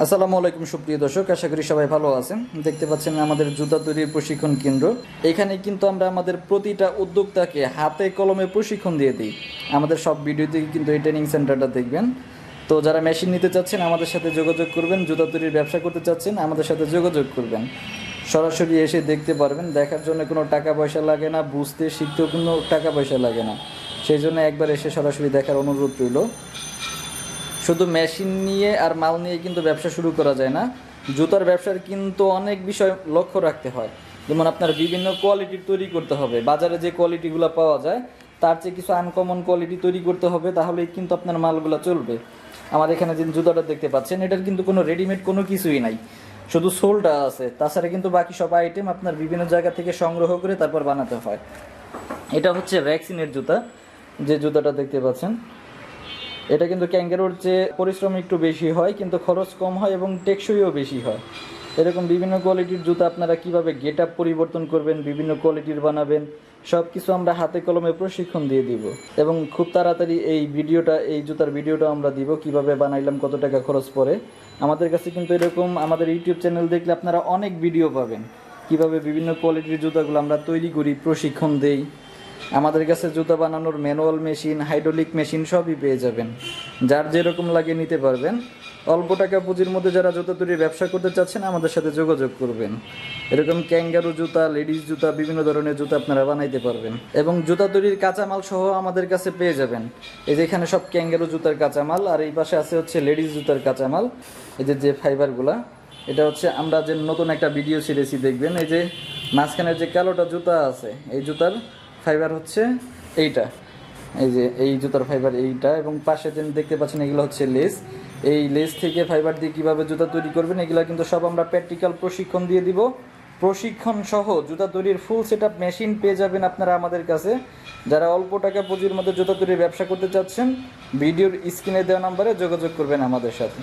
আসসালামু আলাইকুম সুপ্রিয় দর্শক, আশা করি সবাই ভালো আছেন। দেখতে পাচ্ছেন আমাদের জুতা তৈরির প্রশিক্ষণ কেন্দ্র। এখানে কিন্তু আমরা আমাদের প্রতিটা উদ্যোক্তাকে হাতে কলমে প্রশিক্ষণ দিয়ে দিই। আমাদের সব ভিডিওতে কিন্তু এই ট্রেনিং সেন্টারটা দেখবেন। তো যারা মেশিন নিতে চাচ্ছেন আমাদের সাথে যোগাযোগ করবেন, জুতা তৈরির ব্যবসা করতে চাচ্ছেন আমাদের সাথে যোগাযোগ করবেন। সরাসরি এসে দেখতে পারবেন, দেখার জন্য কোনো টাকা পয়সা লাগে না, বুঝতে শিখতেও কোনো টাকা পয়সা লাগে না। সেই জন্য একবার এসে সরাসরি দেখার অনুরোধ রইল। শুধু মেশিন নিয়ে আর মাল নিয়ে কিন্তু ব্যবসা শুরু করা যায় না। জুতার ব্যবসার কিন্তু অনেক বিষয় লক্ষ্য রাখতে হয়। যেমন আপনার বিভিন্ন কোয়ালিটির তৈরি করতে হবে, বাজারে যে কোয়ালিটিগুলো পাওয়া যায় তার চেয়ে কিছু আনকমন কোয়ালিটি তৈরি করতে হবে, তাহলেই কিন্তু আপনার মালগুলো চলবে। আমার এখানে যে জুতাটা দেখতে পাচ্ছেন, এটার কিন্তু কোনো রেডিমেড কোনো কিছুই নাই, শুধু সোলটা আছে। তাছাড়া কিন্তু বাকি সব আইটেম আপনার বিভিন্ন জায়গা থেকে সংগ্রহ করে তারপর বানাতে হয়। এটা হচ্ছে ভ্যাকসিনের জুতা, যে জুতাটা দেখতে পাচ্ছেন। এটা কিন্তু ক্যাঙ্গারুর চেয়ে পরিশ্রম একটু বেশি হয়, কিন্তু খরচ কম হয় এবং টেকসইও বেশি হয়। এরকম বিভিন্ন কোয়ালিটির জুতা আপনারা কিভাবে গেট আপ পরিবর্তন করবেন, বিভিন্ন কোয়ালিটির বানাবেন, সব কিছু আমরা হাতে কলমে প্রশিক্ষণ দিয়ে দিব। এবং খুব তাড়াতাড়ি এই জুতার ভিডিওটা আমরা দিব, কিভাবে বানাইলাম, কত টাকা খরচ পড়ে। আমাদের কাছে কিন্তু এরকম আমাদের ইউটিউব চ্যানেল দেখলে আপনারা অনেক ভিডিও পাবেন, কিভাবে বিভিন্ন কোয়ালিটির জুতাগুলো আমরা তৈরি করি, প্রশিক্ষণ দেই। আমাদের কাছে জুতা বানানোর ম্যানুয়াল মেশিন, হাইড্রোলিক মেশিন সবই পেয়ে যাবেন। যার যেরকম লাগে নিতে পারবেন। অল্প টাকা পুঁজির মধ্যে যারা জুতা তৈরির ব্যবসা করতে চাচ্ছেন আমাদের সাথে যোগাযোগ করবেন। এরকম ক্যাঙ্গারু জুতা, লেডিস জুতা, বিভিন্ন ধরনের জুতা আপনারা বানাইতে পারবেন। এবং জুতা তৈরির কাঁচামাল সহ আমাদের কাছে পেয়ে যাবেন। এই যে এখানে সব ক্যাঙ্গারু জুতার কাঁচামাল, আর এই পাশে আছে হচ্ছে লেডিস জুতার কাঁচামাল। এই যে ফাইবারগুলা, এটা হচ্ছে আমরা যে নতুন একটা ভিডিও ছেড়েছি দেখবেন। এই যে মাঝখানের যে কালোটা জুতা আছে, এই জুতার ফাইবার হচ্ছে এইটা, এই যে এই জুতার ফাইবার এইটা। এবং পাশে যে দেখতে পাচ্ছেন এগুলো হচ্ছে লেস। এই লেস থেকে ফাইবার দিয়ে কীভাবে জুতা তৈরি করবেন এগুলো কিন্তু সব আমরা প্র্যাকটিক্যাল প্রশিক্ষণ দিয়ে দিব। প্রশিক্ষণ সহ জুতা তৈরির ফুল সেটআপ মেশিন পেয়ে যাবেন আপনারা আমাদের কাছে। যারা অল্প টাকা পুঁজির মধ্যে জুতা তৈরির ব্যবসা করতে চাচ্ছেন, ভিডিওর স্ক্রিনে দেওয়া নাম্বারে যোগাযোগ করবেন আমাদের সাথে।